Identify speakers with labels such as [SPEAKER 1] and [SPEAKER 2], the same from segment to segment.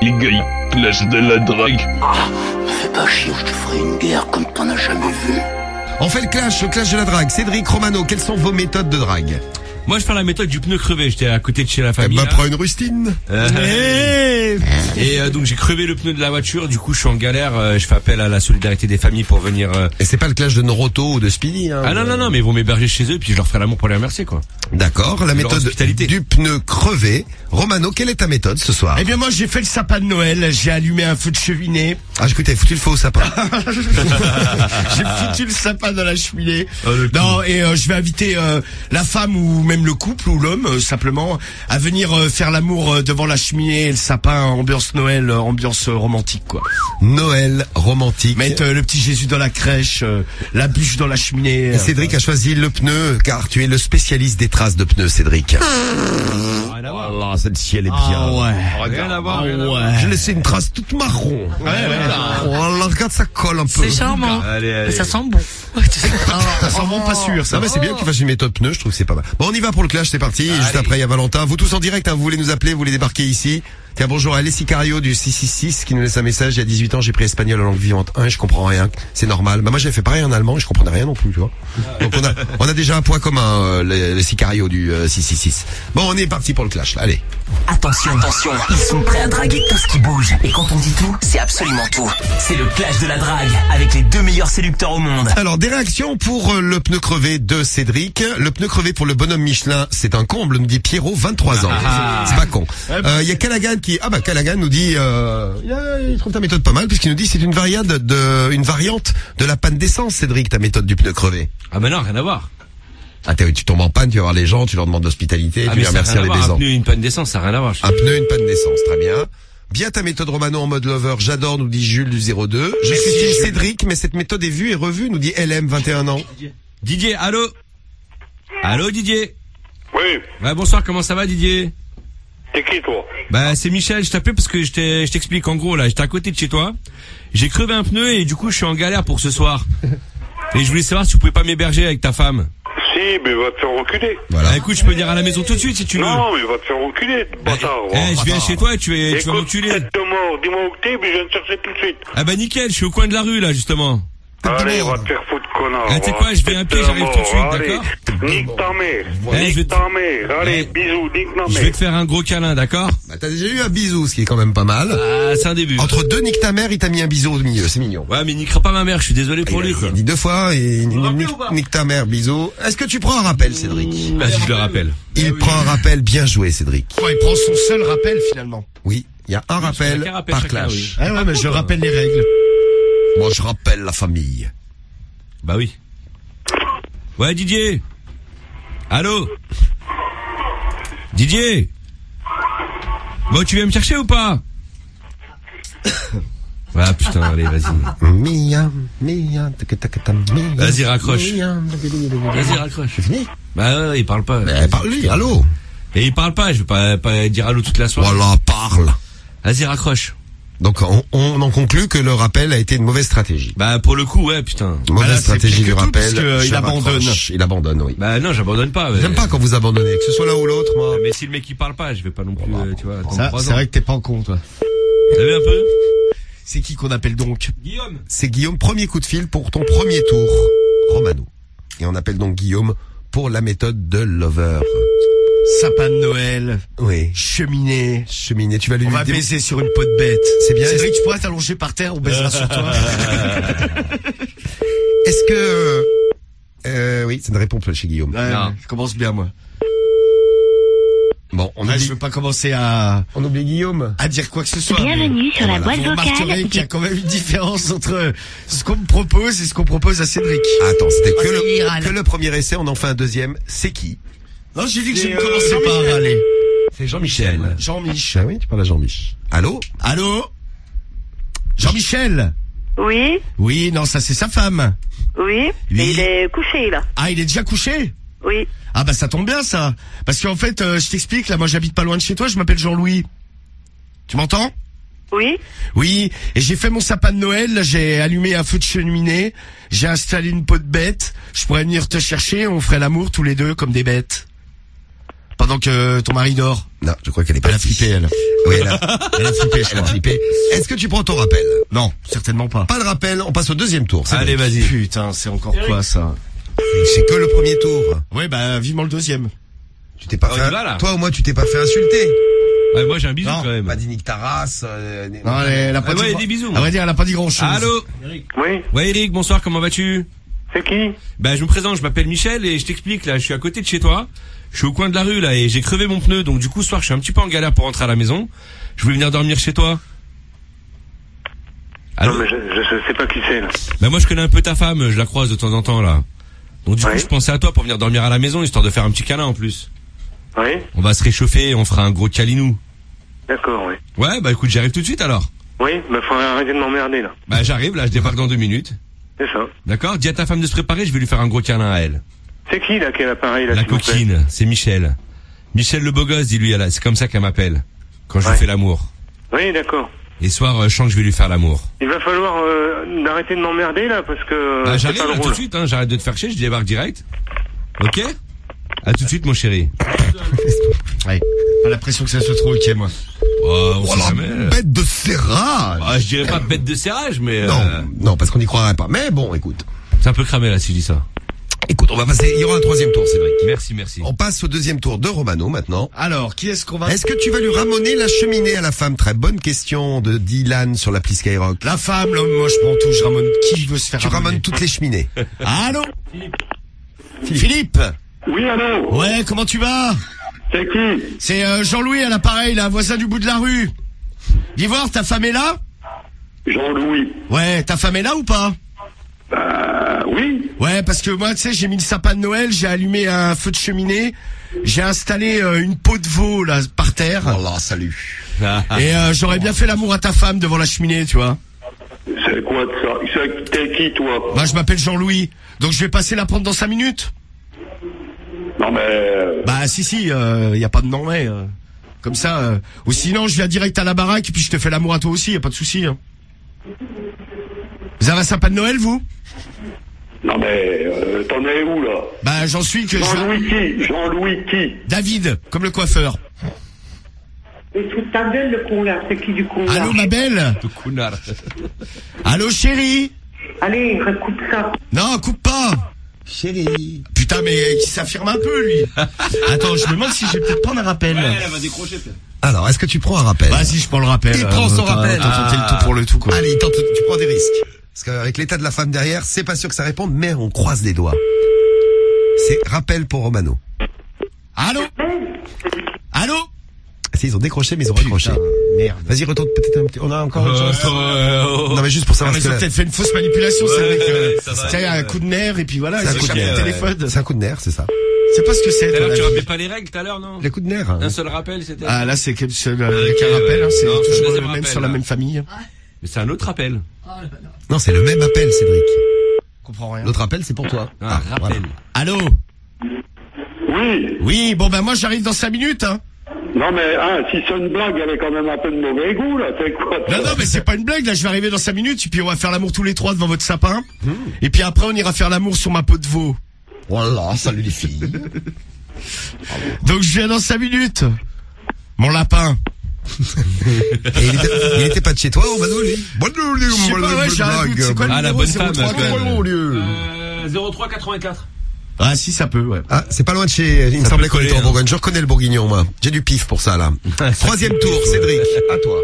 [SPEAKER 1] Les gars, clash de la drague.
[SPEAKER 2] Fais pas chier, je te ferai une guerre comme t'en as jamais vu.
[SPEAKER 3] On fait le clash de la drague. Cédric, Romano, quelles sont vos méthodes de drague?
[SPEAKER 4] Moi, je fais la méthode du pneu crevé. J'étais à côté de chez la famille.
[SPEAKER 3] Bah, prends une rustine.
[SPEAKER 4] Donc j'ai crevé le pneu de la voiture. Du coup, je suis en galère. Je fais appel à la solidarité des familles pour venir.
[SPEAKER 3] Et c'est pas le clash de Noroto ou de Speedy, hein?
[SPEAKER 4] Ah non, mais ils vont m'héberger chez eux, puis je leur ferai l'amour pour les remercier, quoi.
[SPEAKER 3] D'accord. La méthode du pneu crevé. Romano, quelle est ta méthode ce soir?
[SPEAKER 5] Eh bien, moi, j'ai fait le sapin de Noël. J'ai allumé un feu de cheminée.
[SPEAKER 3] Ah, écoutez, foutu le feu au sapin.
[SPEAKER 5] J'ai foutu le sapin dans la cheminée. Non, et je vais inviter la femme ou même le couple ou l'homme simplement à venir faire l'amour devant la cheminée et le sapin, ambiance Noël, ambiance romantique, quoi.
[SPEAKER 3] Noël romantique.
[SPEAKER 5] Mettre le petit Jésus dans la crèche, la bûche dans la cheminée.
[SPEAKER 3] Et Cédric a choisi le pneu car tu es le spécialiste des traces de pneus, Cédric.
[SPEAKER 5] Oh, celle-ci elle est bien.
[SPEAKER 3] Ouais.
[SPEAKER 4] Rien à voir.
[SPEAKER 3] J'ai laissé une trace toute marron. Oh là, regarde, ça colle un peu.
[SPEAKER 6] C'est charmant.
[SPEAKER 4] Allez.
[SPEAKER 6] Ça sent bon.
[SPEAKER 5] Ça sent bon, pas sûr. Ça.
[SPEAKER 3] Non, mais c'est bien que tu fasses une méthode pneu, je trouve que c'est pas mal. Bon, on y va pour le clash, c'est parti. Juste après, il y a Valentin. Vous tous en direct, hein, vous voulez nous appeler, vous voulez débarquer ici. Tiens, bonjour à Sicario du 666 qui nous laisse un message. Il y a 18 ans, j'ai pris espagnol en langue vivante 1 et je comprends rien. C'est normal. Bah, moi, j'avais fait pareil en allemand et je comprenais rien non plus, tu vois. Donc, on a déjà un point commun, les Sicario du 666. Bon, on est parti pour le clash, là. Allez.
[SPEAKER 7] Attention, ils sont prêts à draguer tout ce qui bouge. Et quand on dit tout, c'est absolument tout. C'est le clash de la drague avec les 2 meilleurs séducteurs au monde.
[SPEAKER 3] Alors, des réactions pour le pneu crevé de Cédric. Le pneu crevé pour le bonhomme Michelin, c'est un comble, nous dit Pierrot, 23 ans. C'est pas con. Il y a Callaghan Callaghan nous dit, il trouve ta méthode pas mal puisqu'il nous dit c'est une variante de la panne d'essence, Cédric, ta méthode du pneu crevé.
[SPEAKER 4] Ah mais non, rien à voir.
[SPEAKER 3] Ah, tu tombes en panne, tu vas voir les gens, tu leur demandes d'hospitalité, tu les remercies en les baisant.
[SPEAKER 4] Un pneu, une panne d'essence, ça n'a rien à voir.
[SPEAKER 3] Un pneu, une panne d'essence, très bien. Bien ta méthode Romano en mode lover, j'adore, nous dit Jules du 02. Je suis team Cédric, mais cette méthode est vue et revue, nous dit LM, 21 ans.
[SPEAKER 4] Didier, allô? Allô, Didier?
[SPEAKER 1] Oui.
[SPEAKER 4] Ouais, bonsoir, comment ça va, Didier?
[SPEAKER 1] T'es qui, toi?
[SPEAKER 4] Bah, c'est Michel, je t'appelais parce que je t'explique, en gros, là, j'étais à côté de chez toi. J'ai crevé un pneu et du coup, je suis en galère pour ce soir. Et je voulais savoir si tu pouvais pas m'héberger avec ta femme.
[SPEAKER 1] Si, mais va te faire reculer.
[SPEAKER 3] Voilà.
[SPEAKER 4] Bah, écoute, je peux venir à la maison tout de suite si tu veux.
[SPEAKER 1] Non, mais va te faire reculer, bâtard.
[SPEAKER 4] Je viens chez toi et tu vas m'enculer.
[SPEAKER 1] Tête de mort, dis-moi où t'es, puis je viens te chercher tout de suite.
[SPEAKER 4] Ah bah nickel, je suis au coin de la rue là justement.
[SPEAKER 1] Allez, va te faire foutre, connard.
[SPEAKER 4] Ah, tu sais quoi, je vais à pied, j'arrive tout de suite, d'accord?
[SPEAKER 1] Nique ta mère.
[SPEAKER 4] Ouais,
[SPEAKER 1] Nique ta mère. Allez, bisous, nique ta mère.
[SPEAKER 4] Je vais te faire un gros câlin, d'accord?
[SPEAKER 3] Bah, t'as déjà eu un bisou, ce qui est quand même pas mal.
[SPEAKER 4] Ah, c'est un début.
[SPEAKER 3] Entre deux nique ta mère, il t'a mis un bisou au milieu, c'est mignon.
[SPEAKER 4] Ouais, mais il niquera pas ma mère, je suis désolé pour lui,
[SPEAKER 3] Il
[SPEAKER 4] quoi.
[SPEAKER 3] a dit 2 fois, et nique ta mère, bisou. Est-ce que tu prends un rappel, Cédric?
[SPEAKER 4] Vas-y, je le rappelle.
[SPEAKER 3] Il prend un rappel, bien joué, Cédric.
[SPEAKER 5] Ouais, il prend son seul rappel finalement.
[SPEAKER 3] Oui, il y a un rappel
[SPEAKER 4] chacun rappelle
[SPEAKER 3] par
[SPEAKER 4] chacun,
[SPEAKER 3] clash.
[SPEAKER 4] oui.
[SPEAKER 5] Ah ouais, mais je rappelle les règles.
[SPEAKER 3] Moi, je rappelle la famille.
[SPEAKER 4] Bah oui. Ouais, Didier. Allô? Didier. Bon, tu viens me chercher ou pas? Ah putain, allez, vas-y.
[SPEAKER 3] Mia,
[SPEAKER 4] Vas-y, raccroche. Vas-y, raccroche.
[SPEAKER 3] C'est fini?
[SPEAKER 4] Bah ouais, il parle pas.
[SPEAKER 3] Parle-lui, allô?
[SPEAKER 4] Et il parle pas, je vais pas dire allô toute la soirée.
[SPEAKER 3] Voilà, parle.
[SPEAKER 4] Vas-y, raccroche.
[SPEAKER 3] Donc, on en conclut que le rappel a été une mauvaise stratégie.
[SPEAKER 4] Bah pour le coup, ouais, putain.
[SPEAKER 3] Mauvaise stratégie du rappel.
[SPEAKER 5] Il abandonne.
[SPEAKER 3] Il abandonne, oui.
[SPEAKER 4] Bah non, j'abandonne pas.
[SPEAKER 3] J'aime pas quand vous abandonnez, que ce soit l'un ou l'autre, moi.
[SPEAKER 4] Mais si le mec il parle pas, je vais pas non plus, tu vois, attendre
[SPEAKER 5] Ça,
[SPEAKER 4] 3 ans.
[SPEAKER 5] c'est vrai que t'es pas en con, toi.
[SPEAKER 4] T'as vu un peu?
[SPEAKER 5] C'est qui qu'on appelle donc?
[SPEAKER 4] Guillaume.
[SPEAKER 3] C'est Guillaume, premier coup de fil pour ton premier tour, Romano. Et on appelle donc Guillaume pour la méthode de Lover.
[SPEAKER 5] Sapin de Noël.
[SPEAKER 3] Oui.
[SPEAKER 5] Cheminée.
[SPEAKER 3] Cheminée, tu vas lui
[SPEAKER 5] On va
[SPEAKER 3] dire-
[SPEAKER 5] baiser sur une peau de bête.
[SPEAKER 3] C'est bien.
[SPEAKER 5] Cédric, tu pourrais t'allonger par terre, on baisera sur toi.
[SPEAKER 3] Est-ce que... oui, c'est une réponse chez Guillaume.
[SPEAKER 5] Ouais,
[SPEAKER 4] Non.
[SPEAKER 5] je commence bien, moi.
[SPEAKER 3] Bon, on
[SPEAKER 5] Ouais,
[SPEAKER 3] oublie,
[SPEAKER 5] je veux pas commencer à
[SPEAKER 3] Guillaume.
[SPEAKER 5] dire quoi que ce soit.
[SPEAKER 6] Bienvenue sur la
[SPEAKER 5] Vous
[SPEAKER 6] boîte
[SPEAKER 5] remarquerez
[SPEAKER 6] vocale.
[SPEAKER 5] qu'il y a quand même une différence entre ce qu'on me propose et ce qu'on propose à Cédric.
[SPEAKER 3] Attends, c'était
[SPEAKER 6] Oh, c'est viral.
[SPEAKER 3] que le premier essai, on en fait un deuxième. C'est qui?
[SPEAKER 5] Non, j'ai dit que je ne commençais pas à râler.
[SPEAKER 3] C'est Jean-Michel.
[SPEAKER 5] Jean-Michel.
[SPEAKER 3] Ah oui, tu parles à Jean-Michel. Allô?
[SPEAKER 5] Allô? Jean-Michel?
[SPEAKER 8] Oui,
[SPEAKER 5] Oui, non, ça c'est sa femme.
[SPEAKER 8] oui,
[SPEAKER 5] Oui.
[SPEAKER 8] mais il est couché là.
[SPEAKER 5] Ah, il est déjà couché?
[SPEAKER 8] Oui.
[SPEAKER 5] Ah bah ça tombe bien ça. Parce qu'en fait, je t'explique, là moi j'habite pas loin de chez toi, je m'appelle Jean-Louis. Tu m'entends?
[SPEAKER 8] Oui.
[SPEAKER 5] Oui, et j'ai fait mon sapin de Noël, là, j'ai allumé un feu de cheminée, j'ai installé une peau de bête, je pourrais venir te chercher, on ferait l'amour tous les deux comme des bêtes. pendant que ton mari dort.
[SPEAKER 3] Non, je crois qu'elle est pas.
[SPEAKER 5] Elle a flippé, elle.
[SPEAKER 3] Oui, elle a
[SPEAKER 5] flippé, je
[SPEAKER 3] elle a
[SPEAKER 5] crois.
[SPEAKER 3] flippé. Est-ce que tu prends ton rappel?
[SPEAKER 5] Non, certainement pas.
[SPEAKER 3] Pas de rappel, on passe au deuxième tour.
[SPEAKER 4] Allez, vas-y.
[SPEAKER 5] Putain, c'est encore quoi, ça?
[SPEAKER 3] C'est que le premier tour.
[SPEAKER 5] Ouais, bah, vivement le deuxième.
[SPEAKER 3] Tu t'es pas
[SPEAKER 4] On
[SPEAKER 3] fait,
[SPEAKER 4] y va, là.
[SPEAKER 3] toi au moins tu t'es pas fait insulter.
[SPEAKER 4] Ouais, moi j'ai un bisou
[SPEAKER 5] Non,
[SPEAKER 4] quand même.
[SPEAKER 3] Pas dit nique ta race.
[SPEAKER 5] Non, elle a pas
[SPEAKER 4] Ah
[SPEAKER 5] dit.
[SPEAKER 4] ouais, des bisous.
[SPEAKER 5] À vrai dire, elle a pas dit grand chose.
[SPEAKER 4] Allô?
[SPEAKER 1] Oui,
[SPEAKER 4] Ouais, Eric, bonsoir, comment vas-tu?
[SPEAKER 1] c'est qui?
[SPEAKER 4] Ben, je me présente, je m'appelle Michel et je t'explique, là, je suis à côté de chez toi. Je suis au coin de la rue, là, et j'ai crevé mon pneu, donc du coup, ce soir, je suis un petit peu en galère pour rentrer à la maison. Je voulais venir dormir chez toi. Allô?
[SPEAKER 1] Non, mais je sais pas qui c'est, là.
[SPEAKER 4] Ben, moi, je connais un peu ta femme, je la croise de temps en temps, là. Donc du coup,
[SPEAKER 1] Ouais.
[SPEAKER 4] je pensais à toi pour venir dormir à la maison, histoire de faire un petit câlin en plus.
[SPEAKER 1] Oui,
[SPEAKER 4] On va se réchauffer, on fera un gros câlinou.
[SPEAKER 1] d'accord, oui.
[SPEAKER 4] Ouais, bah écoute, j'arrive tout de suite alors.
[SPEAKER 1] Oui, bah faut arrêter de m'emmerder, là.
[SPEAKER 4] Bah j'arrive, là, je débarque dans 2 minutes.
[SPEAKER 1] C'est ça.
[SPEAKER 4] D'accord? Dis à ta femme de se préparer, je vais lui faire un gros câlin à elle.
[SPEAKER 1] C'est qui, là, qui a l'appareil, là,
[SPEAKER 4] La
[SPEAKER 1] s'il vous plaît?
[SPEAKER 4] coquine, c'est Michel. Michel le beau gosse, dis-lui, elle a- c'est comme ça qu'elle m'appelle. Quand je lui
[SPEAKER 1] Ouais.
[SPEAKER 4] fais l'amour.
[SPEAKER 1] Oui, d'accord.
[SPEAKER 4] Et ce soir, je sens que je vais lui faire l'amour.
[SPEAKER 1] Il va falloir d'arrêter de m'emmerder, là, parce que
[SPEAKER 4] Bah
[SPEAKER 1] c'est
[SPEAKER 4] j'arrive
[SPEAKER 1] pas
[SPEAKER 4] là, tout
[SPEAKER 1] drôle.
[SPEAKER 4] de suite, hein, j'arrête de te faire chier, je débarque direct. Ok? À tout de suite, mon chéri.
[SPEAKER 5] Ouais. Pas l'impression que ça soit trop ok, moi.
[SPEAKER 4] Oh, on
[SPEAKER 3] Oh
[SPEAKER 4] sait
[SPEAKER 3] la
[SPEAKER 4] jamais.
[SPEAKER 3] bête de serrage.
[SPEAKER 4] Ah, je dirais pas bête de serrage, mais
[SPEAKER 3] Non, parce qu'on n'y croirait pas. Mais bon, écoute.
[SPEAKER 4] c'est un peu cramé là si je dis ça.
[SPEAKER 3] Écoute, on va passer, il y aura un troisième tour, Cédric.
[SPEAKER 4] Merci, merci.
[SPEAKER 3] On passe au deuxième tour de Romano maintenant.
[SPEAKER 5] Alors, qui est-ce qu'on va...
[SPEAKER 3] Est-ce que tu vas lui ramener la cheminée à la femme? Très bonne question de Dylan sur l'appli Skyrock.
[SPEAKER 5] La femme, l'homme, moi je prends tout, je ramène qui veut se faire
[SPEAKER 3] Tu
[SPEAKER 5] ramener.
[SPEAKER 3] ramènes toutes les cheminées.
[SPEAKER 5] Allô? Philippe.
[SPEAKER 1] Oui, allô?
[SPEAKER 5] Ouais, comment tu vas?
[SPEAKER 1] C'est qui?
[SPEAKER 5] C'est Jean-Louis à l'appareil, là, voisin du bout de la rue. Dis voir, ta femme est là?
[SPEAKER 1] Jean-Louis.
[SPEAKER 5] Ouais, ta femme est là ou pas?
[SPEAKER 1] Oui.
[SPEAKER 5] Ouais, parce que moi, tu sais, j'ai mis le sapin de Noël, j'ai allumé un feu de cheminée, j'ai installé une peau de veau, là, par terre.
[SPEAKER 3] Oh là, salut.
[SPEAKER 5] Et j'aurais bien fait l'amour à ta femme devant la cheminée, tu vois.
[SPEAKER 1] C'est quoi de ça? T'es qui, toi?
[SPEAKER 5] Bah, je m'appelle Jean-Louis. Donc je vais passer la prendre dans 5 minutes.
[SPEAKER 1] Non, mais...
[SPEAKER 5] Bah, si, y a pas de non mais. Comme ça, ou sinon, je viens direct à la baraque et puis je te fais l'amour à toi aussi, y a pas de souci. Hein. Vous avez un sapin de Noël, vous?
[SPEAKER 1] Non, mais... t'en es où, là?
[SPEAKER 5] Bah, j'en suis que je...
[SPEAKER 1] Jean-Louis qui? Jean-Louis qui?
[SPEAKER 5] David, comme le coiffeur.
[SPEAKER 8] Et sous ta gueule, le con là, c'est qui du con là?
[SPEAKER 5] Allô, ma belle? Allô, chérie?
[SPEAKER 8] Allez, recoupe ça.
[SPEAKER 5] Non, coupe pas.
[SPEAKER 3] Chérie.
[SPEAKER 5] Putain, mais qui s'affirme un peu, lui. Attends, je me demande si je vais peut-être prendre un rappel.
[SPEAKER 4] va décrocher peut-être.
[SPEAKER 3] Alors, est-ce que tu prends un rappel?
[SPEAKER 5] Vas-y, je prends le rappel.
[SPEAKER 3] Il prend son rappel.
[SPEAKER 5] T'as tenté le tout pour le tout, quoi.
[SPEAKER 3] Allez, tu prends des risques. Parce qu'avec l'état de la femme derrière, c'est pas sûr que ça réponde, mais on croise les doigts. C'est rappel pour Romano.
[SPEAKER 5] Allô? Allô?
[SPEAKER 3] Si, ils ont décroché, mais ils ont raccroché.
[SPEAKER 5] Merde.
[SPEAKER 3] Vas-y, retourne peut-être un petit... On a encore une chance. Non, mais juste pour
[SPEAKER 5] Ah,
[SPEAKER 3] savoir
[SPEAKER 5] mais
[SPEAKER 3] ce
[SPEAKER 5] ils
[SPEAKER 3] que...
[SPEAKER 5] ont peut-être fait une fausse manipulation, c'est vrai que
[SPEAKER 4] ça va.
[SPEAKER 5] c'était un coup de nerf et puis voilà,
[SPEAKER 3] C'est
[SPEAKER 5] ils
[SPEAKER 3] un
[SPEAKER 5] ont
[SPEAKER 3] coup de
[SPEAKER 5] échappé
[SPEAKER 3] nerf,
[SPEAKER 5] le téléphone.
[SPEAKER 3] C'est un coup de nerf, c'est ça.
[SPEAKER 5] C'est pas ce que c'est.
[SPEAKER 4] Tout à l'heure,
[SPEAKER 5] ton
[SPEAKER 4] tu
[SPEAKER 5] avis.
[SPEAKER 4] rappelais pas les règles tout à l'heure, non?
[SPEAKER 3] Les coups de nerf. Hein.
[SPEAKER 4] Un seul rappel, c'était.
[SPEAKER 5] Ah là, c'est qu'un rappel, hein, c'est
[SPEAKER 4] Non, c'est le
[SPEAKER 5] toujours le
[SPEAKER 4] deuxième
[SPEAKER 5] même
[SPEAKER 4] rappel,
[SPEAKER 5] sur la
[SPEAKER 4] là.
[SPEAKER 5] même famille.
[SPEAKER 4] Mais c'est un autre rappel.
[SPEAKER 3] Non, c'est le même appel, Cédric.
[SPEAKER 5] Je comprends rien.
[SPEAKER 3] L'autre appel, c'est pour toi.
[SPEAKER 4] Un rappel.
[SPEAKER 5] Allô?
[SPEAKER 1] Oui.
[SPEAKER 5] Oui, bon ben moi j'arrive dans 5 minutes, hein.
[SPEAKER 1] Non, mais, si c'est une blague, elle est quand même un peu de mauvais goût, là. C'est quoi?
[SPEAKER 5] Non, non, mais c'est pas une blague, là, je vais arriver dans 5 minutes, et puis on va faire l'amour tous les trois devant votre sapin. Et puis après, on ira faire l'amour sur ma peau de veau.
[SPEAKER 3] Voilà, salut les filles.
[SPEAKER 5] Donc je viens dans 5 minutes. Mon lapin.
[SPEAKER 3] Et il était pas de chez toi, Romano, lui?
[SPEAKER 5] Je sais pas, ouais, j'ai un doute, c'est quoi le
[SPEAKER 4] Ah, la
[SPEAKER 5] numéro?
[SPEAKER 4] bonne femme,
[SPEAKER 5] 03,
[SPEAKER 4] quand même.
[SPEAKER 6] 0384.
[SPEAKER 5] Ah si, ça peut, ouais.
[SPEAKER 3] Ah, c'est pas loin de chez... Il me
[SPEAKER 4] Ça
[SPEAKER 3] semblait
[SPEAKER 4] peut
[SPEAKER 3] qu'on était
[SPEAKER 4] coller,
[SPEAKER 3] en Bourgogne. Je reconnais le bourguignon, moi. J'ai du pif pour ça, là. Troisième tour, Cédric. À toi.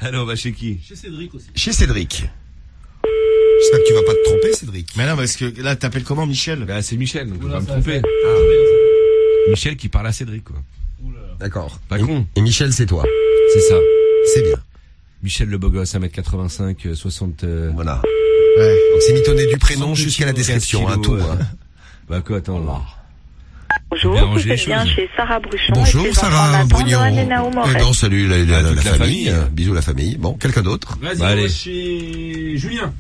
[SPEAKER 4] Alors, on va chez qui?
[SPEAKER 6] Chez Cédric aussi.
[SPEAKER 3] Chez Cédric. J'espère que tu vas pas te tromper, Cédric.
[SPEAKER 5] Mais non, parce que là, t'appelles comment, Michel?
[SPEAKER 4] Bah, c'est Michel, donc on va
[SPEAKER 6] Oula,
[SPEAKER 4] me
[SPEAKER 6] ça
[SPEAKER 4] tromper.
[SPEAKER 6] fait-
[SPEAKER 4] Michel qui parle à Cédric, quoi.
[SPEAKER 3] D'accord.
[SPEAKER 4] Pas con.
[SPEAKER 3] Et Michel, c'est toi.
[SPEAKER 4] C'est ça.
[SPEAKER 3] C'est bien.
[SPEAKER 4] Michel le beau gosse, 1m85, 60...
[SPEAKER 3] Voilà.
[SPEAKER 5] Ouais.
[SPEAKER 3] Donc c'est mitonné du prénom
[SPEAKER 4] 102
[SPEAKER 3] jusqu'à la
[SPEAKER 4] kilos,
[SPEAKER 3] description,
[SPEAKER 4] 15
[SPEAKER 3] hein, tout.
[SPEAKER 4] kilos,
[SPEAKER 3] Hein.
[SPEAKER 4] Bah quoi, attends.
[SPEAKER 8] Bonjour,
[SPEAKER 4] Bien
[SPEAKER 8] vous
[SPEAKER 4] ranger les
[SPEAKER 8] êtes bien
[SPEAKER 4] choses.
[SPEAKER 8] chez Sarah Bruchon.
[SPEAKER 3] Bonjour,
[SPEAKER 8] et ses enfants
[SPEAKER 3] Sarah
[SPEAKER 8] Nathan,
[SPEAKER 3] Brugnon.
[SPEAKER 8] Noël et Naomi Morel.
[SPEAKER 3] Non, salut la
[SPEAKER 4] toute la
[SPEAKER 3] famille.
[SPEAKER 4] famille.
[SPEAKER 3] Bisous la famille. Bon, quelqu'un d'autre?
[SPEAKER 6] Vas-y,
[SPEAKER 4] Bah,
[SPEAKER 6] on
[SPEAKER 4] allez.
[SPEAKER 6] va chez Julien.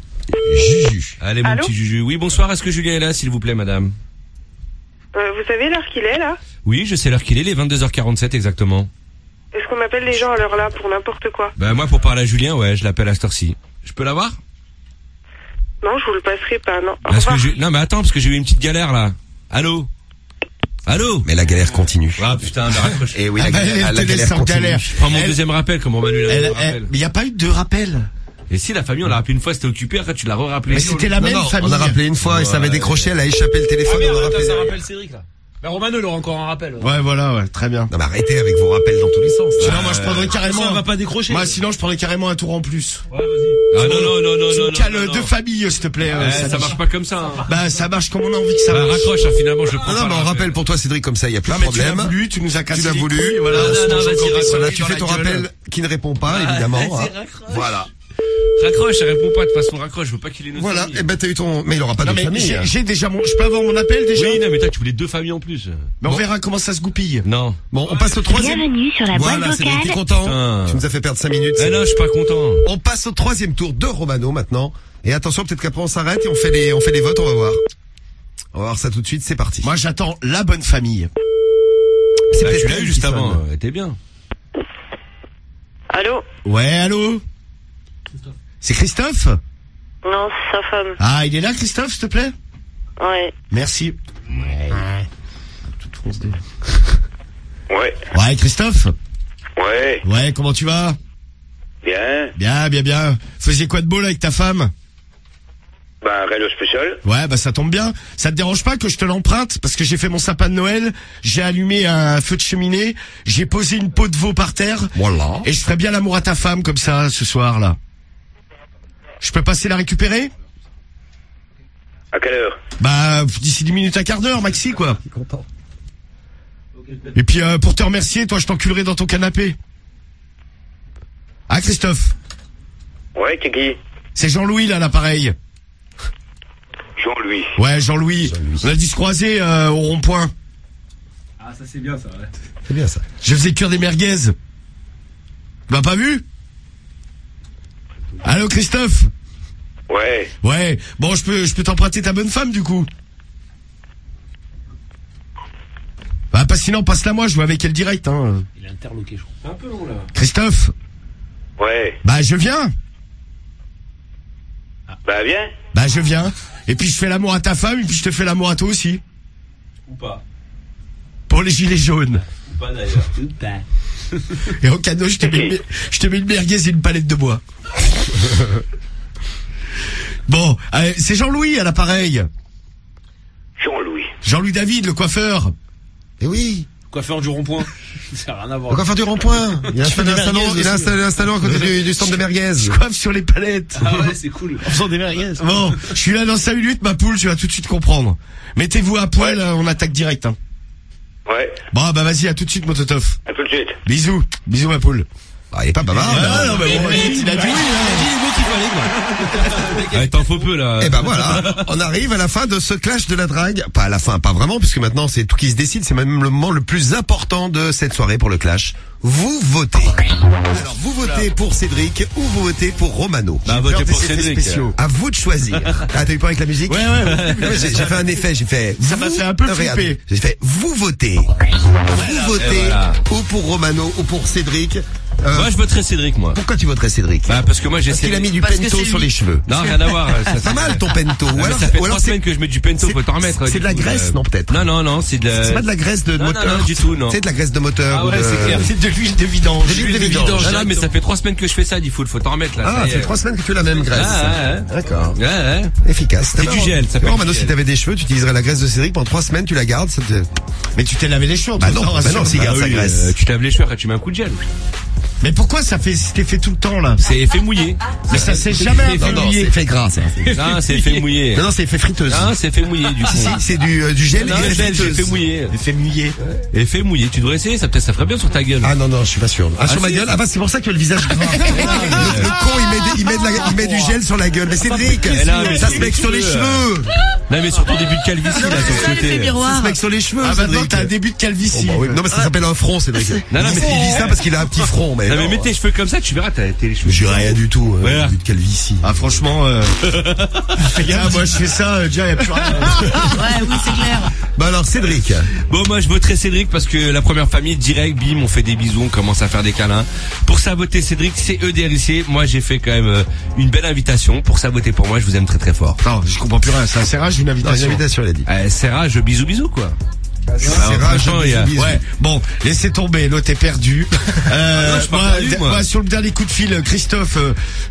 [SPEAKER 3] Juju.
[SPEAKER 4] Allez, mon
[SPEAKER 8] Allô
[SPEAKER 4] petit Juju. Oui, bonsoir, est-ce que Julien est là, s'il vous plaît, madame?
[SPEAKER 8] Vous savez l'heure qu'il est là?
[SPEAKER 4] Oui, je sais l'heure qu'il est, les 22h47 exactement.
[SPEAKER 8] Est-ce qu'on appelle les gens à l'heure là pour n'importe quoi?
[SPEAKER 4] Bah moi, pour parler à Julien, ouais, je l'appelle à cette heure-ci. Je peux l'avoir?
[SPEAKER 8] Non, je vous le passerai pas, non. Au
[SPEAKER 4] Parce que
[SPEAKER 8] revoir.
[SPEAKER 4] Non, mais attends, parce que j'ai eu une petite galère, là. Allô? Allô?
[SPEAKER 3] Mais la galère continue.
[SPEAKER 4] Ah putain, bah raccroche.
[SPEAKER 3] Et oui,
[SPEAKER 5] Ah bah, elle te laisse en galère.
[SPEAKER 4] Je prends mon deuxième rappel, comme Manu l'a
[SPEAKER 5] Mais
[SPEAKER 4] rappel.
[SPEAKER 5] il y a pas eu de rappel.
[SPEAKER 4] Et si la famille, on l'a rappelé une fois, c'était occupé, après tu l'as re-rappelé.
[SPEAKER 5] Mais c'était la même famille.
[SPEAKER 3] On a rappelé une fois et ça avait décroché, elle a échappé le téléphone, on a rappelé.
[SPEAKER 6] ça rappelle Cédric là. Mais Romano il aura encore un rappel.
[SPEAKER 5] Ouais, voilà, ouais, très bien.
[SPEAKER 3] Non mais arrêtez avec vos rappels dans tous les sens.
[SPEAKER 5] Sinon, moi, je prendrais carrément.
[SPEAKER 6] Ça, on va pas décrocher.
[SPEAKER 5] Moi, sinon, je prendrais carrément un tour en plus.
[SPEAKER 6] Ouais, vas-y.
[SPEAKER 4] Ah non, non, non, non,
[SPEAKER 5] Tu
[SPEAKER 4] non,
[SPEAKER 5] me
[SPEAKER 4] non,
[SPEAKER 5] cales
[SPEAKER 4] non.
[SPEAKER 5] deux familles, s'il te plaît.
[SPEAKER 4] Ça marche pas comme ça. Hein.
[SPEAKER 5] Bah, ça marche comme on a envie que ça
[SPEAKER 4] Bah,
[SPEAKER 5] marche.
[SPEAKER 4] raccroche, hein, finalement, je le prends
[SPEAKER 3] Non,
[SPEAKER 4] pas.
[SPEAKER 3] mais on
[SPEAKER 4] le
[SPEAKER 3] rappelle pour toi Cédric comme ça, il y a plus
[SPEAKER 5] Non,
[SPEAKER 3] de
[SPEAKER 5] mais tu l'as
[SPEAKER 3] problème.
[SPEAKER 5] voulu, tu nous as cassé
[SPEAKER 3] Tu l'as
[SPEAKER 5] les
[SPEAKER 3] voulu,
[SPEAKER 5] couilles, voilà.
[SPEAKER 4] Non, non,
[SPEAKER 5] on se
[SPEAKER 4] non,
[SPEAKER 5] mange
[SPEAKER 4] vas-y,
[SPEAKER 5] encore des
[SPEAKER 4] raccroche.
[SPEAKER 3] Voilà,
[SPEAKER 5] soirées
[SPEAKER 3] tu
[SPEAKER 5] dans
[SPEAKER 3] fais
[SPEAKER 5] la
[SPEAKER 3] ton
[SPEAKER 5] gueule.
[SPEAKER 3] rappel qui ne répond pas, évidemment. hein. Voilà.
[SPEAKER 4] Raccroche, elle répond pas, de toute façon, raccroche, je veux pas qu'il ait notre
[SPEAKER 3] Voilà,
[SPEAKER 4] famille.
[SPEAKER 3] et ben t'as eu ton... Mais il aura pas
[SPEAKER 5] Non,
[SPEAKER 3] de
[SPEAKER 5] mais
[SPEAKER 3] famille. hein.
[SPEAKER 5] j'ai déjà mon, je peux avoir mon appel déjà?
[SPEAKER 4] Oui, non, mais toi, tu voulais deux familles en plus.
[SPEAKER 5] Mais on verra comment ça se goupille.
[SPEAKER 4] Non.
[SPEAKER 3] Bon, on passe au troisième.
[SPEAKER 9] Bienvenue sur la
[SPEAKER 3] Voilà,
[SPEAKER 9] boîte
[SPEAKER 3] Cédric, t'es
[SPEAKER 9] vocale.
[SPEAKER 3] content?
[SPEAKER 4] Putain.
[SPEAKER 3] Tu nous as fait perdre 5 minutes.
[SPEAKER 4] Eh non, je suis pas content.
[SPEAKER 3] On passe au troisième tour de Romano maintenant. Et attention, peut-être qu'après on s'arrête et on fait les votes, on va voir. On va voir ça tout de suite, c'est parti.
[SPEAKER 5] Moi, j'attends la bonne famille.
[SPEAKER 3] C'est
[SPEAKER 4] Ah,
[SPEAKER 3] peut-être
[SPEAKER 4] tu l'as
[SPEAKER 3] elle
[SPEAKER 4] eu
[SPEAKER 3] qui
[SPEAKER 4] juste
[SPEAKER 3] sonne.
[SPEAKER 4] avant, t'es bien.
[SPEAKER 8] Allô?
[SPEAKER 5] Ouais, allô? C'est Christophe?
[SPEAKER 8] Non, c'est sa femme.
[SPEAKER 5] Ah, il est là, Christophe, s'il te plaît?
[SPEAKER 8] Ouais.
[SPEAKER 5] Merci.
[SPEAKER 1] Ouais,
[SPEAKER 5] Ouais, Christophe?
[SPEAKER 1] ouais,
[SPEAKER 5] Ouais, comment tu vas?
[SPEAKER 1] bien.
[SPEAKER 5] Bien, bien, bien. Faisiez quoi de beau là avec ta femme?
[SPEAKER 1] Ben, rien de spécial.
[SPEAKER 5] Ouais, bah ça tombe bien. Ça te dérange pas que je te l'emprunte? Parce que j'ai fait mon sapin de Noël, j'ai allumé un feu de cheminée, j'ai posé une peau de veau par terre,
[SPEAKER 3] Voilà.
[SPEAKER 5] et je ferais bien l'amour à ta femme comme ça, ce soir là. Je peux passer la récupérer?
[SPEAKER 1] À quelle heure?
[SPEAKER 5] Bah, d'ici 10 minutes à quart d'heure, maxi, quoi.
[SPEAKER 3] Content.
[SPEAKER 5] Et puis, pour te remercier, toi, je t'enculerai dans ton canapé. Ah, Christophe?
[SPEAKER 1] Ouais, c'est qui?
[SPEAKER 5] C'est Jean-Louis, là, à l'appareil.
[SPEAKER 1] Jean-Louis.
[SPEAKER 5] Ouais, Jean-Louis. On a dû se croiser, au rond-point.
[SPEAKER 6] Ah, ça c'est bien ça, ouais.
[SPEAKER 3] C'est bien ça.
[SPEAKER 5] Je faisais cuire des merguez. Tu m'as pas vu? Allô, Christophe?
[SPEAKER 1] Ouais.
[SPEAKER 5] Ouais. Bon, je peux t'emprunter ta bonne femme, du coup. Bah, pas sinon, passe-la moi, je vois avec elle direct, hein.
[SPEAKER 6] Il est interloqué, je crois. C'est un peu long là.
[SPEAKER 5] Christophe?
[SPEAKER 1] Ouais.
[SPEAKER 5] Bah, je viens.
[SPEAKER 1] Bah, viens.
[SPEAKER 5] Bah, je viens. Et puis, je fais l'amour à ta femme, et puis je te fais l'amour à toi aussi.
[SPEAKER 6] Ou pas.
[SPEAKER 5] Pour les gilets jaunes.
[SPEAKER 6] Ou pas d'ailleurs. Ou pas.
[SPEAKER 5] Et en cadeau, je te mets une merguez et une palette de bois. Bon, c'est Jean-Louis à l'appareil.
[SPEAKER 1] Jean-Louis.
[SPEAKER 5] Jean-Louis David, le coiffeur.
[SPEAKER 3] Et oui.
[SPEAKER 6] Coiffeur du rond-point. Ça n'a rien à
[SPEAKER 3] On
[SPEAKER 6] voir.
[SPEAKER 3] va faire du rond-point. Il a installé un salon à côté du stand de merguez.
[SPEAKER 5] Je coiffe sur les palettes.
[SPEAKER 6] Ah ouais, c'est cool. En faisant des merguez.
[SPEAKER 5] Bon, je suis là dans 5 minutes, ma poule, tu vas tout de suite comprendre. Mettez-vous à poil, on attaque direct. Hein.
[SPEAKER 1] Ouais.
[SPEAKER 5] Bon, bah vas-y, à tout de suite, mon Totof.
[SPEAKER 1] À tout de suite.
[SPEAKER 5] Bisous. Bisous, ma poule.
[SPEAKER 3] Ah, il est pas bavard.
[SPEAKER 5] Ah, non, mais bon, il a dit oui,
[SPEAKER 4] Ah, t'en faut peu, là.
[SPEAKER 3] Et ben voilà, on arrive à la fin de ce clash de la drague. Pas à la fin, pas vraiment, puisque maintenant c'est tout qui se décide. C'est même le moment le plus important de cette soirée pour le clash. Vous votez. Alors vous votez pour Cédric ou vous votez pour Romano.
[SPEAKER 4] Bah, votez pour Cédric.
[SPEAKER 3] À vous de choisir. Ah, t'as eu peur avec la musique?
[SPEAKER 5] Ouais.
[SPEAKER 3] J'ai fait un effet, j'ai fait.
[SPEAKER 5] Ça m'a fait un peu
[SPEAKER 3] Regarde,
[SPEAKER 5] flipper.
[SPEAKER 3] j'ai fait vous votez. Vous votez
[SPEAKER 4] voilà.
[SPEAKER 3] ou pour Romano ou pour Cédric.
[SPEAKER 4] Moi, je voterais Cédric, moi.
[SPEAKER 3] Pourquoi tu voterais Cédric?
[SPEAKER 4] Bah, parce que moi, j'ai
[SPEAKER 3] Parce qu'il a mis du
[SPEAKER 5] Parce que
[SPEAKER 3] pento
[SPEAKER 5] c'est
[SPEAKER 3] sur
[SPEAKER 5] lui.
[SPEAKER 3] les cheveux.
[SPEAKER 4] Non, rien à voir.
[SPEAKER 3] C'est pas mal ton pento.
[SPEAKER 4] Ah,
[SPEAKER 3] Ou
[SPEAKER 4] mais
[SPEAKER 3] alors,
[SPEAKER 4] ça fait
[SPEAKER 3] ou alors
[SPEAKER 4] 3 semaines que je mets du pento, faut t'en remettre.
[SPEAKER 3] c'est
[SPEAKER 4] du
[SPEAKER 3] de la
[SPEAKER 4] coup,
[SPEAKER 3] graisse, non, peut-être?
[SPEAKER 4] Non, c'est de
[SPEAKER 3] C'est pas de la graisse de
[SPEAKER 4] Non,
[SPEAKER 3] moteur.
[SPEAKER 4] non, du tout, non.
[SPEAKER 3] C'est de la graisse de moteur.
[SPEAKER 4] Ah ouais,
[SPEAKER 3] ou de-
[SPEAKER 4] c'est clair.
[SPEAKER 5] C'est de l'huile de vidange.
[SPEAKER 3] De l'huile de vidange.
[SPEAKER 4] Non, mais ça fait 3 semaines que je fais ça, il faut t'en remettre, là.
[SPEAKER 3] Ah,
[SPEAKER 4] ça y
[SPEAKER 3] ça fait
[SPEAKER 4] est.
[SPEAKER 3] 3 semaines que tu as la même graisse.
[SPEAKER 4] Ah, ouais.
[SPEAKER 3] D'accord.
[SPEAKER 4] Ouais.
[SPEAKER 3] Efficace.
[SPEAKER 4] C'est du gel, ça s'appelle
[SPEAKER 3] Romano,
[SPEAKER 4] du
[SPEAKER 3] si
[SPEAKER 4] gel.
[SPEAKER 3] t'avais des cheveux, tu utiliserais la graisse de Cédric pendant 3 semaines, tu la gardes, ça te...
[SPEAKER 5] Mais tu t'es lavé les cheveux.
[SPEAKER 3] Bah non, s'il garde sa graisse.
[SPEAKER 4] Tu te laves les cheveux, après tu mets un coup de gel.
[SPEAKER 5] Mais pourquoi ça fait cet effet tout le temps, là?
[SPEAKER 4] C'est effet mouillé.
[SPEAKER 5] Mais ça s'est jamais
[SPEAKER 4] effet
[SPEAKER 5] fait
[SPEAKER 3] Non,
[SPEAKER 5] mouiller.
[SPEAKER 3] c'est fait gras, ça.
[SPEAKER 4] Non, c'est effet mouillé.
[SPEAKER 3] Non, c'est fait friteuse.
[SPEAKER 4] Non, c'est effet mouillé, du coup.
[SPEAKER 3] Si, c'est du gel
[SPEAKER 4] Non,
[SPEAKER 3] et
[SPEAKER 4] le
[SPEAKER 3] fait
[SPEAKER 4] gel, j'ai
[SPEAKER 3] friteuse.
[SPEAKER 4] fait mouillé.
[SPEAKER 5] Effet mouillé.
[SPEAKER 4] Effet mouillé, tu devrais essayer, ça peut-être ça ferait bien sur ta gueule.
[SPEAKER 3] Ah non, je suis pas sûr. Ah, sur ma
[SPEAKER 4] si.
[SPEAKER 3] gueule? Ah bah c'est pour ça que le visage gras. Le con, il met du gel sur la gueule. Mais Cédric,
[SPEAKER 4] là, mais
[SPEAKER 3] ça
[SPEAKER 4] c'est
[SPEAKER 3] se met que sur les cheveux.
[SPEAKER 4] Non, mais sur ton début de calvitie, là, sur le côté.
[SPEAKER 3] Ça se met que sur les cheveux,
[SPEAKER 5] Ah, maintenant,
[SPEAKER 3] Cédric.
[SPEAKER 5] t'as un début de calvitie.
[SPEAKER 3] Oh, bah oui. Non, mais ça s'appelle un front, Cédric.
[SPEAKER 4] Non, mais
[SPEAKER 3] il dit ça parce qu'il a un petit front, mais.
[SPEAKER 4] Non, mais
[SPEAKER 3] non.
[SPEAKER 4] mets tes cheveux comme ça, tu verras, t'as les cheveux.
[SPEAKER 3] J'ai rien du tout.
[SPEAKER 4] Voilà.
[SPEAKER 3] But de calvitie.
[SPEAKER 5] Ah, franchement, fais gaffe, moi, je fais ça, déjà, y a plus rien.
[SPEAKER 9] Ouais, oui, c'est clair.
[SPEAKER 3] Bah alors, Cédric.
[SPEAKER 4] Bon, moi, je voterai Cédric parce que la première famille, direct, bim, on fait des bisous, on commence à faire des câlins. Pour saboter Cédric, c'est EDLC. Moi, j'ai fait quand même une belle invitation. Pour saboter pour moi, je vous aime très très fort.
[SPEAKER 5] Non, je comprends plus rien. C'est assez rare, j'ai une
[SPEAKER 3] Non, une
[SPEAKER 5] invitation.
[SPEAKER 3] invitation, il a dit.
[SPEAKER 4] C'est rare, bisous, quoi.
[SPEAKER 3] C'est
[SPEAKER 4] Alors,
[SPEAKER 3] rage,
[SPEAKER 4] franchement, il y a-
[SPEAKER 3] bisous.
[SPEAKER 5] Ouais, bon, laissez tomber, l'autre est perdu.
[SPEAKER 4] je suis pas perdu, moi.
[SPEAKER 5] Sur le dernier coup de fil, Christophe,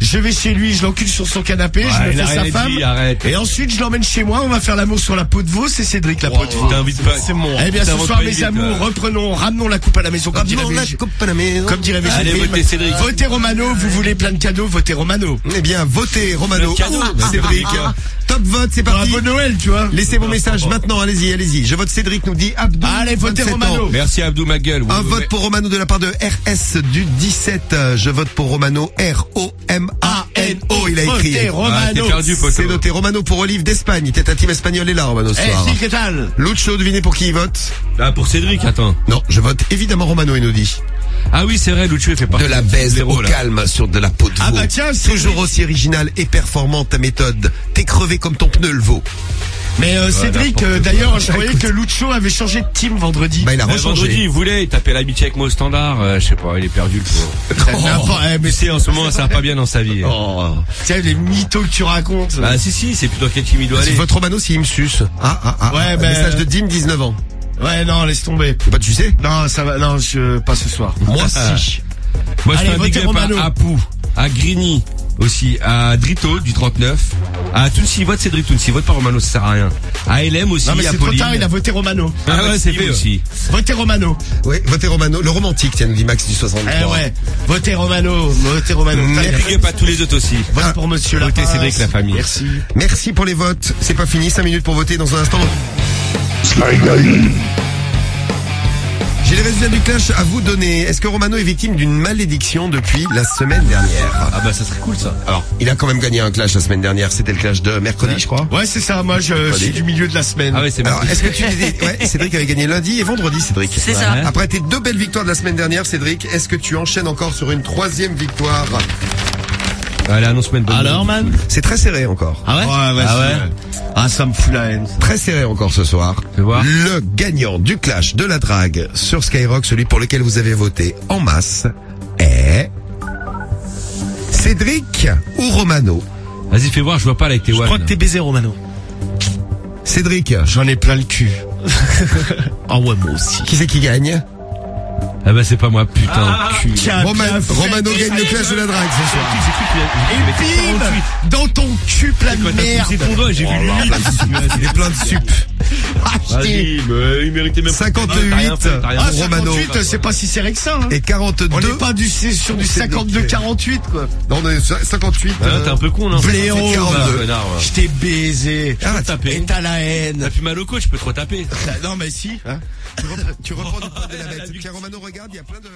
[SPEAKER 5] je vais chez lui, je l'encule sur son canapé,
[SPEAKER 4] Ouais,
[SPEAKER 5] je me
[SPEAKER 4] il a
[SPEAKER 5] fais sa
[SPEAKER 4] rien
[SPEAKER 5] femme.
[SPEAKER 4] dit, arrête.
[SPEAKER 5] Et ensuite, je l'emmène chez moi, on va faire l'amour sur la peau de veau, c'est Cédric la peau de veau.
[SPEAKER 4] T'invites pas.
[SPEAKER 6] C'est mon.
[SPEAKER 5] Eh bien, ce
[SPEAKER 4] T'inventes
[SPEAKER 5] soir,
[SPEAKER 4] pas
[SPEAKER 5] mes
[SPEAKER 4] vite,
[SPEAKER 5] amours, ramenons la coupe à la maison, comme dirait
[SPEAKER 3] Ramenons la
[SPEAKER 5] VG.
[SPEAKER 3] coupe à la maison.
[SPEAKER 5] Comme dirait VG.
[SPEAKER 4] Allez, votez Cédric.
[SPEAKER 5] Votez Romano, vous voulez plein de cadeaux, votez Romano.
[SPEAKER 3] Eh bien, votez Romano.
[SPEAKER 4] Le cadeau.
[SPEAKER 3] Cédric. Top vote, c'est
[SPEAKER 5] Un
[SPEAKER 3] parti.
[SPEAKER 5] bon Noël, tu vois.
[SPEAKER 3] Laissez vos messages maintenant, allez-y. Je vote Cédric, nous dit Abdou.
[SPEAKER 5] Allez, votez
[SPEAKER 3] 27
[SPEAKER 5] Romano.
[SPEAKER 3] ans.
[SPEAKER 4] Merci Abdou ma gueule.
[SPEAKER 3] Un vote pour Romano de la part de RS du 17. Je vote pour Romano. R-O-M-A-N-O. Il a écrit.
[SPEAKER 5] Votez
[SPEAKER 4] Ah, t'es
[SPEAKER 5] Romano.
[SPEAKER 4] perdu, poteau.
[SPEAKER 3] C'est noté. Romano pour Olive d'Espagne. Tête à team espagnol est là, Romano, ce soir.
[SPEAKER 5] Eh, si, que tal?
[SPEAKER 3] Lucho, devinez pour qui il vote?
[SPEAKER 4] Ah, pour Cédric, attends.
[SPEAKER 3] Non, je vote évidemment Romano, il nous dit.
[SPEAKER 4] Ah oui, c'est vrai, Lucho, il fait partie
[SPEAKER 3] De la
[SPEAKER 4] du
[SPEAKER 3] baise
[SPEAKER 4] blaireau,
[SPEAKER 3] au
[SPEAKER 4] là.
[SPEAKER 3] calme sur de la peau de veau.
[SPEAKER 5] Ah bah tiens, c'est
[SPEAKER 3] Toujours aussi originale et performante ta méthode. T'es crevé comme ton pneu le veau.
[SPEAKER 5] Mais Cédric,
[SPEAKER 4] n'importe
[SPEAKER 5] d'ailleurs,
[SPEAKER 3] quoi.
[SPEAKER 5] je croyais que Lucho avait changé de team vendredi.
[SPEAKER 3] Bah il a
[SPEAKER 4] Vendredi,
[SPEAKER 3] rechangé.
[SPEAKER 4] il voulait, il tapait l'amitié avec moi au standard, je sais pas, il est perdu le pauvre.
[SPEAKER 5] Mais
[SPEAKER 4] Mais c'est en ce moment, ça va pas bien dans sa vie.
[SPEAKER 3] Oh.
[SPEAKER 5] tiens, les mythos que tu racontes.
[SPEAKER 4] Bah si, c'est plutôt quel team il doit
[SPEAKER 3] Si
[SPEAKER 4] aller.
[SPEAKER 3] votre Romano s'il me suce.
[SPEAKER 5] Ouais, ben,
[SPEAKER 3] Message de Dim, 19 ans.
[SPEAKER 5] Ouais, non, laisse tomber.
[SPEAKER 3] Faut pas te sucer?
[SPEAKER 5] Non, ça va, non, pas ce soir.
[SPEAKER 3] Moi si.
[SPEAKER 4] Moi, je
[SPEAKER 5] Allez,
[SPEAKER 4] fais un big
[SPEAKER 5] votez
[SPEAKER 4] up
[SPEAKER 5] Romano.
[SPEAKER 4] à Apu, à Grigny aussi, à Drito du 39, à Tounsi, vote Cédric Tounsi, vote pas Romano, ça sert à rien. À LM aussi,
[SPEAKER 5] Non, mais
[SPEAKER 4] à
[SPEAKER 5] c'est trop
[SPEAKER 4] Pauline.
[SPEAKER 5] tard, il a voté Romano.
[SPEAKER 4] Ah ouais, c'est fait
[SPEAKER 3] Steve.
[SPEAKER 4] aussi.
[SPEAKER 5] Votez Romano.
[SPEAKER 3] Oui, votez Romano. Le romantique, tiens, nous dit Max du 63.
[SPEAKER 5] Eh ouais. Votez Romano. Votez Romano.
[SPEAKER 3] Merci.
[SPEAKER 5] Putain,
[SPEAKER 4] Big up à tous les autres aussi.
[SPEAKER 5] Vote pour monsieur
[SPEAKER 4] Votez
[SPEAKER 5] Lapin.
[SPEAKER 4] Cédric, la famille.
[SPEAKER 5] Merci.
[SPEAKER 3] Merci pour les votes. C'est pas fini, 5 minutes pour voter dans un instant. J'ai les résultats du clash à vous donner. Est-ce que Romano est victime d'une malédiction depuis la semaine dernière?
[SPEAKER 4] Ah bah ça serait cool ça.
[SPEAKER 3] Alors, il a quand même gagné un clash la semaine dernière. C'était le clash de mercredi, je crois.
[SPEAKER 5] Ouais, c'est ça. Moi, je suis du milieu de la semaine.
[SPEAKER 4] Ah ouais, c'est
[SPEAKER 3] Alors,
[SPEAKER 4] marrant.
[SPEAKER 3] est-ce que tu ouais, Cédric avait gagné lundi et vendredi, Cédric.
[SPEAKER 9] C'est ça.
[SPEAKER 4] Ouais.
[SPEAKER 3] Après tes 2 belles victoires de la semaine dernière, Cédric, est-ce que tu enchaînes encore sur une 3e victoire?
[SPEAKER 4] Allez, annonce-moi une bonne
[SPEAKER 6] Alors,
[SPEAKER 4] nouvelle.
[SPEAKER 6] man.
[SPEAKER 3] C'est très serré encore.
[SPEAKER 6] Ah ouais?
[SPEAKER 5] Ouais,
[SPEAKER 6] Ah ouais?
[SPEAKER 5] Ah, ça me fout la haine.
[SPEAKER 3] Très serré encore ce soir.
[SPEAKER 4] Fais voir.
[SPEAKER 3] Le gagnant du clash de la drague sur Skyrock, celui pour lequel vous avez voté en masse, est Cédric ou Romano?
[SPEAKER 4] Vas-y, fais voir, je vois pas là avec tes
[SPEAKER 6] Je
[SPEAKER 4] one.
[SPEAKER 6] crois que t'es baisé, Romano.
[SPEAKER 3] Cédric,
[SPEAKER 5] J'en ai plein le cul.
[SPEAKER 6] Ah ouais, moi aussi.
[SPEAKER 3] qui c'est qui gagne?
[SPEAKER 4] Ah bah c'est pas moi, putain, cul.
[SPEAKER 5] Tiens, bien fait.
[SPEAKER 3] Romano gagne le clash de la drague ce soir.
[SPEAKER 5] Et bim, dans ton cul plein de
[SPEAKER 4] Quand t'as
[SPEAKER 5] merde.
[SPEAKER 4] poussé ton doigt, j'ai vu lui.
[SPEAKER 3] Il est plein de sup.
[SPEAKER 5] Acheté.
[SPEAKER 4] Vas-y, mais il méritait même
[SPEAKER 3] 58
[SPEAKER 4] T'as rien fait, t'as rien
[SPEAKER 5] Ah,
[SPEAKER 4] fait.
[SPEAKER 3] Romano.
[SPEAKER 5] 58, c'est pas si serré que ça. Hein.
[SPEAKER 3] Et 42.
[SPEAKER 5] On n'est pas sur du 52-48, quoi.
[SPEAKER 3] Non, on est sur 58.
[SPEAKER 4] Ah, t'es un peu con, non?
[SPEAKER 5] Blaireau,
[SPEAKER 3] c'est 42.
[SPEAKER 4] Connard, ouais.
[SPEAKER 5] Je t'ai baisé.
[SPEAKER 3] Arrête.
[SPEAKER 5] Et t'as la haine.
[SPEAKER 4] T'as plus mal au coach, je peux trop taper.
[SPEAKER 5] Non, mais si.
[SPEAKER 3] Tu reprends du poil de la bête. Tiens, Romano, regarde, il y a plein de...